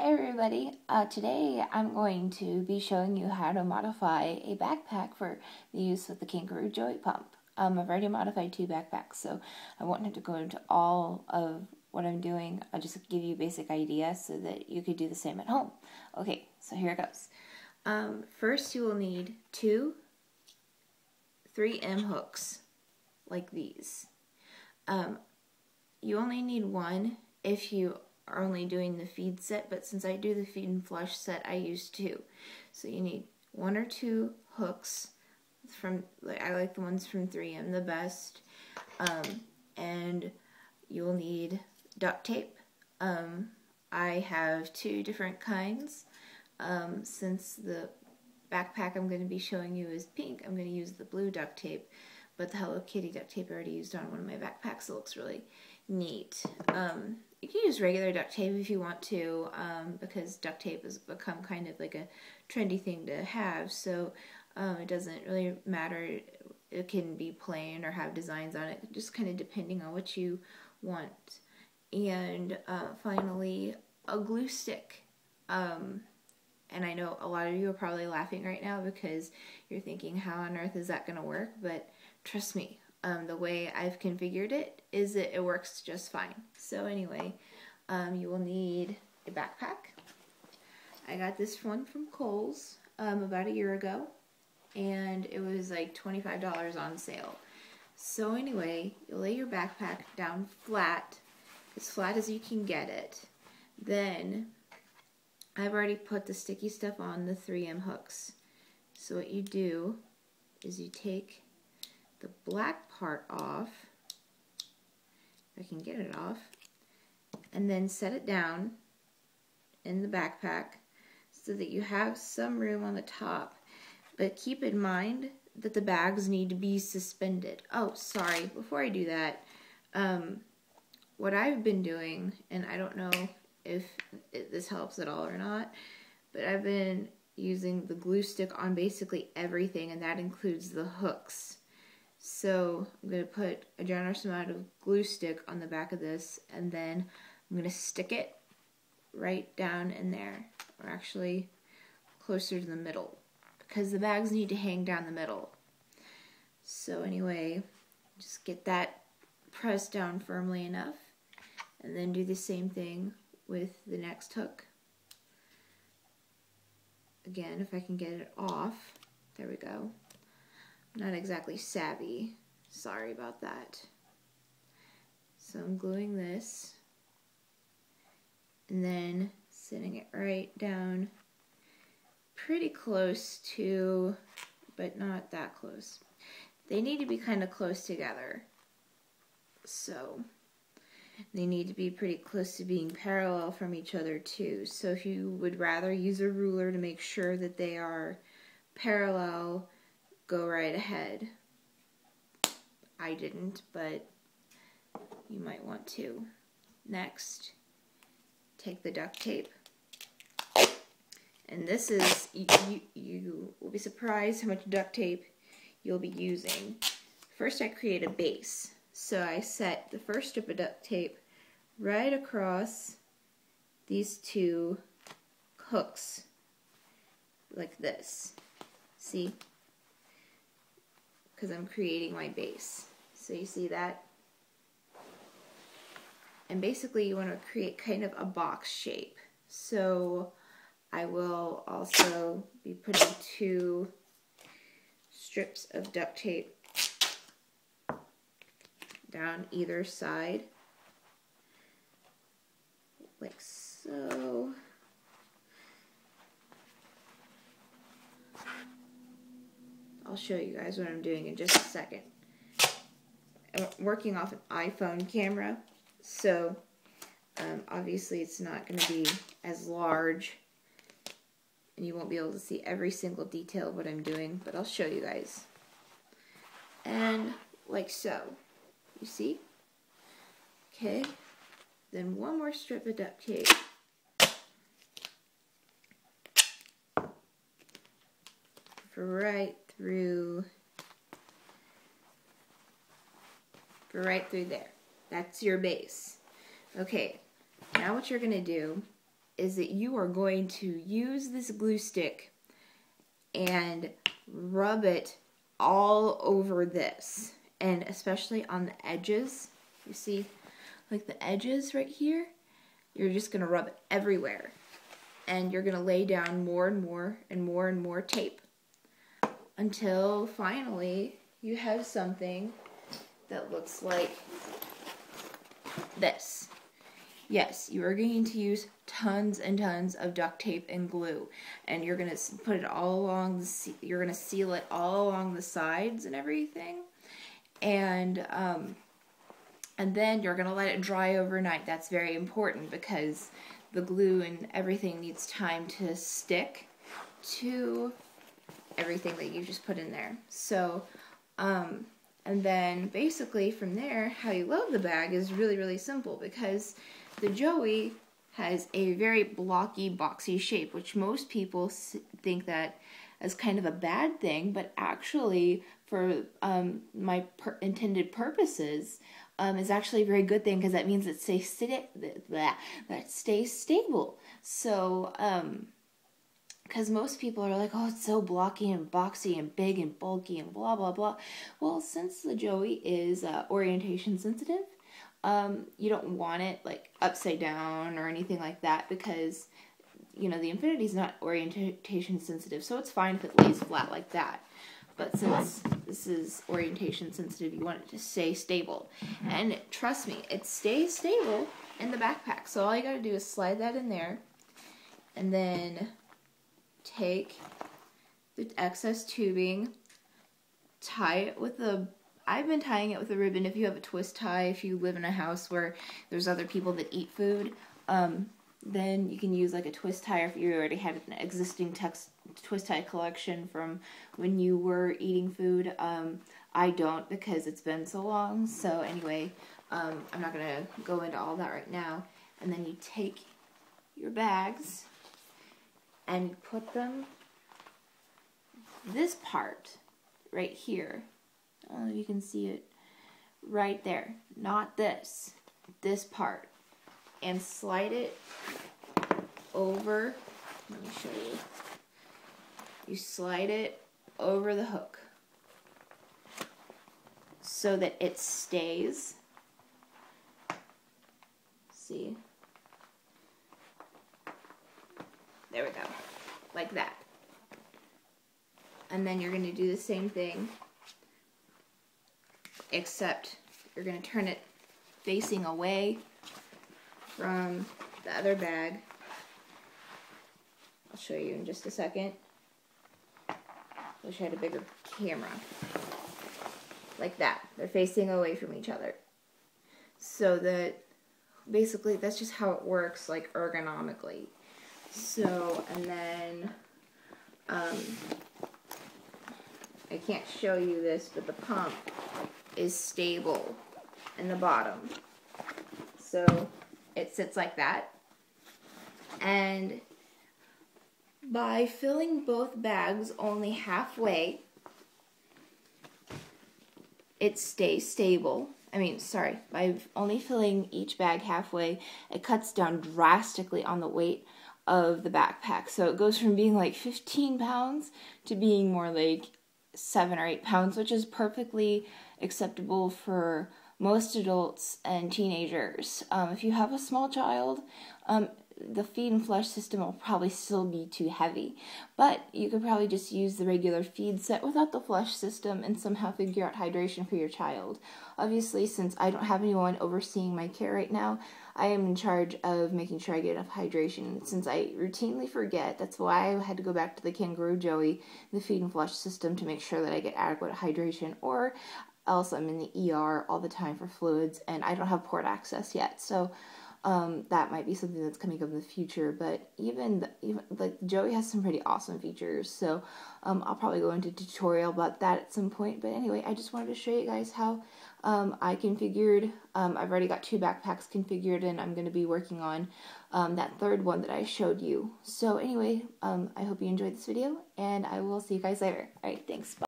Hi everybody, today I'm going to be showing you how to modify a backpack for the use with the Kangaroo Joey pump. I've already modified 2 backpacks, so I won't have to go into all of what I'm doing. I'll just give you a basic idea so that you could do the same at home. Okay, so here it goes. First you will need 2 3M hooks, like these. You only need 1 if you are only doing the feed set, but since I do the feed and flush set, I use 2. So you need 1 or 2 hooks from, I like the ones from 3M the best, and you'll need duct tape. I have 2 different kinds. Since the backpack I'm going to be showing you is pink, I'm going to use the blue duct tape, but the Hello Kitty duct tape I already used on one of my backpacks, so it looks really neat. You can use regular duct tape if you want to, because duct tape has become kind of like a trendy thing to have, so it doesn't really matter. It can be plain or have designs on it, just kind of depending on what you want. And finally, a glue stick. And I know a lot of you are probably laughing right now because you're thinking, how on earth is that going to work? But trust me, the way I've configured it is that it works just fine. So anyway, you will need a backpack. I got this one from Kohl's about a year ago, and it was like $25 on sale. So anyway, you'll lay your backpack down flat, as flat as you can get it. Then I've already put the sticky stuff on the 3M hooks. So what you do is you take the black part off, if I can get it off, and then set it down in the backpack so that you have some room on the top. But keep in mind that the bags need to be suspended. Oh, sorry, before I do that, what I've been doing, and I don't know if this helps at all or not, but I've been using the glue stick on basically everything, and that includes the hooks. So I'm going to put a generous amount of glue stick on the back of this, and then I'm going to stick it right down in there, or actually closer to the middle, because the bags need to hang down the middle. So anyway, just get that pressed down firmly enough, and then do the same thing with the next hook. Again, if I can get it off. There we go. Not exactly savvy. Sorry about that. So I'm gluing this, and then setting it right down pretty close to, but not that close. They need to be kind of close together. So they need to be pretty close to being parallel from each other too. So if you would rather use a ruler to make sure that they are parallel, go right ahead. I didn't, but you might want to. Next, take the duct tape. And this is, you will be surprised how much duct tape you'll be using. First I create a base. So I set the first strip of duct tape right across these 2 hooks, like this. See? Because I'm creating my base. So you see that? And basically you want to create kind of a box shape. So I will also be putting 2 strips of duct tape down either side, like so. I'll show you guys what I'm doing in just a second. I'm working off an iPhone camera, so obviously it's not going to be as large, and you won't be able to see every single detail of what I'm doing, but I'll show you guys. And like so. You see? Okay. Then 1 more strip of duct tape. For right through there. That's your base. Okay. Now what you're going to do is that you are going to use this glue stick and rub it all over this, and especially on the edges. You see, like the edges right here, you're just going to rub it everywhere, and you're going to lay down more and more and more and more tape until finally you have something that looks like this. Yes, you are going to use tons and tons of duct tape and glue, and you're going to put it all along you're going to seal it all along the sides and everything, and then you're going to let it dry overnight. That's very important because the glue and everything needs time to stick to everything that you just put in there. So, and then basically from there, how you load the bag is really, really simple, because the Joey has a very blocky, boxy shape, which most people think that as kind of a bad thing, but actually for my intended purposes, is actually a very good thing, because that means it stays stable. So, because most people are like, oh, it's so blocky and boxy and big and bulky and blah, blah, blah. Well, since the Joey is orientation sensitive, you don't want it like upside down or anything like that, because, you know, the Infinity is not orientation sensitive, so it's fine if it lays flat like that. But since this is orientation sensitive, you want it to stay stable. And trust me, it stays stable in the backpack. So all you gotta do is slide that in there, and then take the excess tubing, tie it with I've been tying it with a ribbon. If you have a twist tie, if you live in a house where there's other people that eat food, then you can use like a twist tie, or if you already had an existing twist tie collection from when you were eating food. I don't, because it's been so long. So anyway, I'm not going to go into all that right now. And then you take your bags and you put them, this part right here, you can see it right there, not this part, and slide it over. Let me show you. You slide it over the hook so that it stays. See? There we go. Like that. And then you're going to do the same thing, except you're going to turn it facing away from the other bag. I'll show you in just a second. Wish I had a bigger camera. Like that. They're facing away from each other. So that basically that's just how it works, like ergonomically. So, and then I can't show you this, but the pump is stable in the bottom. So it sits like that. And by filling both bags only halfway, it stays stable. By only filling each bag halfway, it cuts down drastically on the weight of the backpack. So it goes from being like 15 pounds to being more like 7 or 8 pounds, which is perfectly acceptable for most adults and teenagers. If you have a small child, the feed and flush system will probably still be too heavy, but you could probably just use the regular feed set without the flush system and somehow figure out hydration for your child. Obviously, since I don't have anyone overseeing my care right now, I am in charge of making sure I get enough hydration. Since I routinely forget, that's why I had to go back to the Kangaroo Joey, the feed and flush system, to make sure that I get adequate hydration, or else I'm in the ER all the time for fluids, and I don't have port access yet. So that might be something that's coming up in the future, but even like Joey has some pretty awesome features, so I'll probably go into a tutorial about that at some point. But anyway, I just wanted to show you guys how I configured. I've already got 2 backpacks configured, and I'm going to be working on that third one that I showed you. So anyway, I hope you enjoyed this video, and I will see you guys later. Alright, thanks, bye.